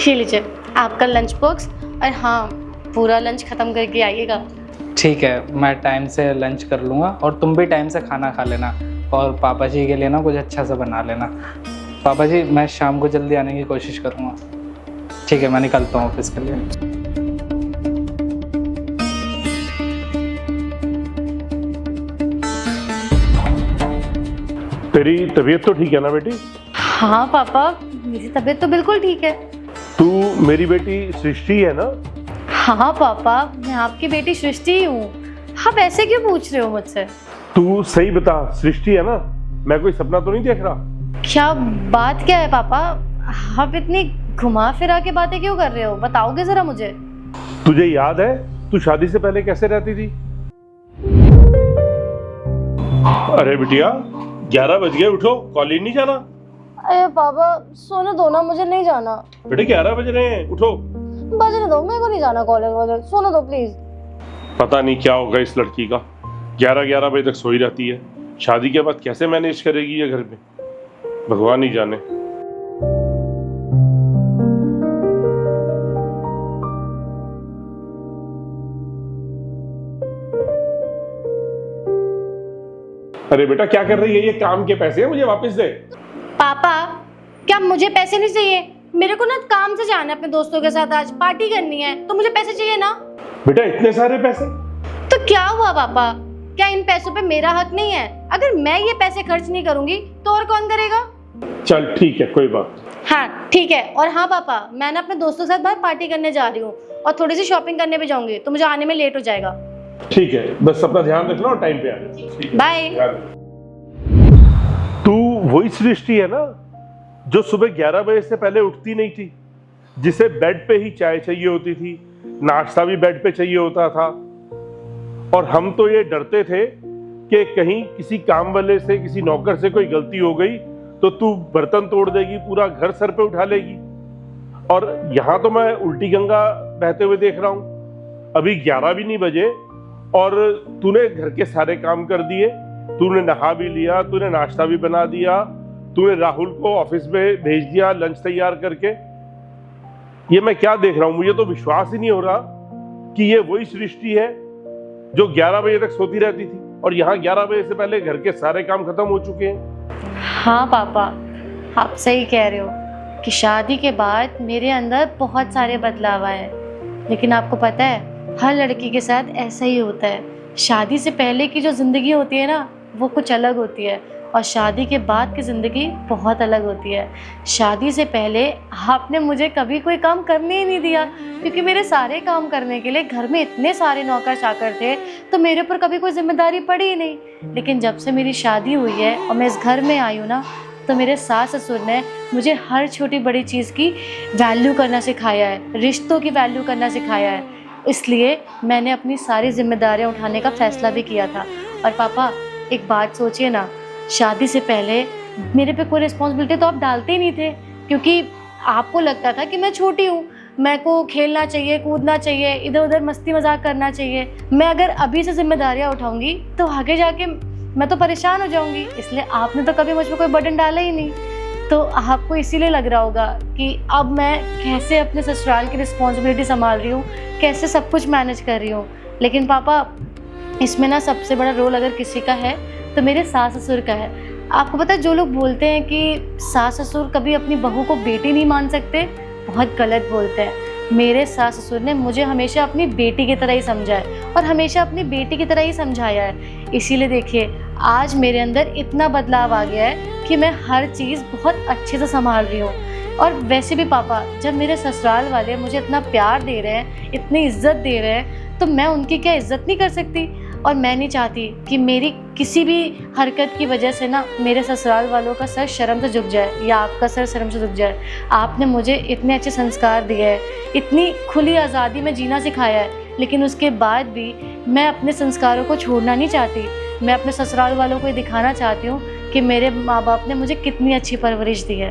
ये लीजिए आपका लंच बॉक्स, और हाँ पूरा लंच ख़त्म करके आइएगा। ठीक है, मैं टाइम से लंच कर लूँगा और तुम भी टाइम से खाना खा लेना, और पापा जी के लिए ना कुछ अच्छा सा बना लेना। पापा जी, मैं शाम को जल्दी आने की कोशिश करूँगा। ठीक है, मैं निकलता हूँ ऑफिस के लिए। तेरी तबीयत तो ठीक है ना बेटी? हाँ पापा, मेरी तबीयत तो बिल्कुल ठीक है। तू मेरी बेटी सृष्टि है ना? हाँ पापा, मैं आपकी बेटी सृष्टि ही हूँ। आप ऐसे क्यों पूछ रहे हो मुझसे? तू सही बता, सृष्टि है ना? मैं कोई सपना तो नहीं देख रहा? क्या बात क्या है पापा? आप इतनी घुमा फिरा के बातें क्यों कर रहे हो? बताओगे जरा मुझे। तुझे याद है तू शादी से पहले कैसे रहती थी? अरे बिटिया, 11 बज गए, उठो, कॉलेज नहीं जाना? अरे पापा सोने दो ना, मुझे नहीं जाना। बेटे 11 बज रहे हैं, उठो। बजने दो, मेरे को नहीं जाना कॉलेज, सोने दो प्लीज। पता नहीं क्या होगा इस लड़की का, 11 बजे तक सोई रहती है। शादी के बाद कैसे मैनेज करेगी ये घर में, भगवान ही जाने। अरे बेटा क्या कर रही है? ये काम के पैसे हैं, मुझे वापस दे। पापा क्या मुझे पैसे नहीं चाहिए? मेरे को ना काम से जाना है अपने दोस्तों के साथ, आज पार्टी करनी है, तो मुझे पैसे चाहिए ना। बेटा इतने सारे पैसे? तो क्या हुआ पापा, क्या इन पैसों पे मेरा हक नहीं है? अगर मैं ये पैसे खर्च नहीं करूंगी तो और कौन करेगा? चल ठीक है, कोई बात। हाँ ठीक है। और हाँ पापा, मैं ना अपने दोस्तों के साथ बाहर पार्टी करने जा रही हूँ और थोड़ी सी शॉपिंग करने भी जाऊंगी, तो मुझे आने में लेट हो जाएगा। ठीक है, बस अपना ध्यान रखना और टाइम पे आना। बाय। तू वही सृष्टि है ना जो सुबह 11 बजे से पहले उठती नहीं थी, जिसे बेड पे ही चाय चाहिए होती थी, नाश्ता भी बेड पे चाहिए होता था, और हम तो ये डरते थे कि कहीं किसी काम वाले से, किसी नौकर से कोई गलती हो गई तो तू बर्तन तोड़ देगी, पूरा घर सर पे उठा लेगी। और यहां तो मैं उल्टी गंगा बहते हुए देख रहा हूं। अभी 11 भी नहीं बजे और तूने घर के सारे काम कर दिए, तूने नहा भी लिया, तूने नाश्ता भी बना दिया, तूने राहुल को ऑफिस में भेज दिया लंच तैयार करके। ये मैं क्या देख रहा हूं? मुझे तो विश्वास ही नहीं हो रहा कि ये वही सृष्टि है जो 11 बजे तक सोती रहती थी, और यहाँ 11 बजे से पहले घर के सारे काम खत्म हो चुके हैं। हाँ पापा, आप सही कह रहे हो कि शादी के बाद मेरे अंदर बहुत सारे बदलाव आए, लेकिन आपको पता है हर लड़की के साथ ऐसा ही होता है। शादी से पहले की जो ज़िंदगी होती है ना, वो कुछ अलग होती है, और शादी के बाद की ज़िंदगी बहुत अलग होती है। शादी से पहले आपने मुझे कभी कोई काम करने ही नहीं दिया, क्योंकि मेरे सारे काम करने के लिए घर में इतने सारे नौकर चाकर थे, तो मेरे ऊपर कभी कोई जिम्मेदारी पड़ी ही नहीं। लेकिन जब से मेरी शादी हुई है और मैं इस घर में आई हूँ ना, तो मेरे सास ससुर ने मुझे हर छोटी बड़ी चीज़ की वैल्यू करना सिखाया है, रिश्तों की वैल्यू करना सिखाया है। इसलिए मैंने अपनी सारी जिम्मेदारियाँ उठाने का फैसला भी किया था। और पापा एक बात सोचिए ना, शादी से पहले मेरे पे कोई रिस्पॉन्सिबिलिटी तो आप डालते ही नहीं थे, क्योंकि आपको लगता था कि मैं छोटी हूँ, मैं को खेलना चाहिए, कूदना चाहिए, इधर उधर मस्ती मजाक करना चाहिए। मैं अगर अभी से जिम्मेदारियाँ उठाऊंगी तो आगे जाके मैं तो परेशान हो जाऊंगी। इसलिए आपने तो कभी मुझ पर कोई बर्डन डाला ही नहीं। तो आपको इसीलिए लग रहा होगा कि अब मैं कैसे अपने ससुराल की रिस्पॉन्सिबिलिटी संभाल रही हूँ, कैसे सब कुछ मैनेज कर रही हूँ। लेकिन पापा इसमें ना सबसे बड़ा रोल अगर किसी का है तो मेरे सास ससुर का है। आपको पता है जो लोग बोलते हैं कि सास ससुर कभी अपनी बहू को बेटी नहीं मान सकते, बहुत गलत बोलते हैं। मेरे सास ससुर ने मुझे हमेशा अपनी बेटी की तरह ही समझा है और हमेशा अपनी बेटी की तरह ही समझाया है। इसीलिए देखिए आज मेरे अंदर इतना बदलाव आ गया है कि मैं हर चीज़ बहुत अच्छे से संभाल रही हूँ। और वैसे भी पापा, जब मेरे ससुराल वाले मुझे इतना प्यार दे रहे हैं, इतनी इज्जत दे रहे हैं, तो मैं उनकी क्या इज्जत नहीं कर सकती? और मैं नहीं चाहती कि मेरी किसी भी हरकत की वजह से ना मेरे ससुराल वालों का सर शर्म से झुक जाए या आपका सर शर्म से झुक जाए। आपने मुझे इतने अच्छे संस्कार दिए हैं, इतनी खुली आज़ादी में जीना सिखाया है, लेकिन उसके बाद भी मैं अपने संस्कारों को छोड़ना नहीं चाहती। मैं अपने ससुराल वालों को ये दिखाना चाहती हूँ कि मेरे माँ बाप ने मुझे कितनी अच्छी परवरिश दी है।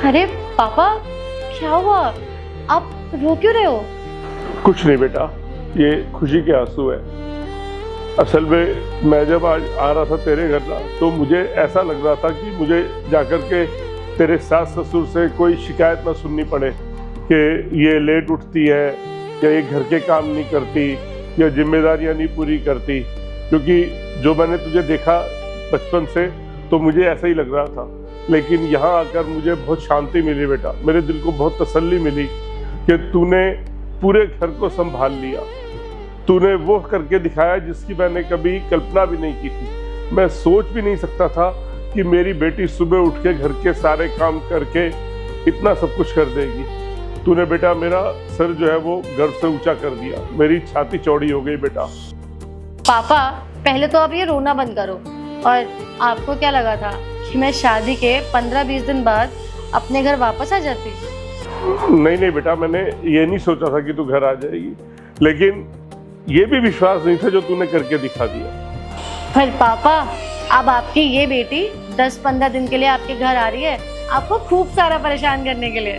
अरे पापा क्या हुआ, आप रो क्यों रहे हो? कुछ नहीं बेटा, ये खुशी के आंसू है। असल में मैं जब आज आ रहा था तेरे घर ना, तो मुझे ऐसा लग रहा था कि मुझे जाकर के तेरे सास ससुर से कोई शिकायत ना सुननी पड़े कि ये लेट उठती है या ये घर के काम नहीं करती या जिम्मेदारियां नहीं पूरी करती, क्योंकि जो मैंने तुझे देखा बचपन से तो मुझे ऐसा ही लग रहा था। लेकिन यहाँ आकर मुझे बहुत शांति मिली बेटा, मेरे दिल को बहुत तसल्ली मिली कि तूने पूरे घर को संभाल लिया। तूने वो करके दिखाया जिसकी मैंने कभी कल्पना भी नहीं की थी। मैं सोच भी नहीं सकता था कि मेरी बेटी सुबह उठ के घर के सारे काम करके इतना सब कुछ कर देगी। तूने बेटा मेरा सर जो है वो गर्व से ऊंचा कर दिया, मेरी छाती चौड़ी हो गई बेटा। पापा पहले तो आप ये रोना बंद करो। और आपको क्या लगा था कि मैं शादी के 15-20 दिन बाद अपने घर वापस आ जाती? नहीं नहीं बेटा, मैंने ये नहीं सोचा था कि तू घर आ जाएगी, लेकिन ये भी विश्वास नहीं था जो तूने करके दिखा दिया। पर पापा अब आपकी ये बेटी 10-15 दिन के लिए आपके घर आ रही है, आपको खूब सारा परेशान करने के लिए।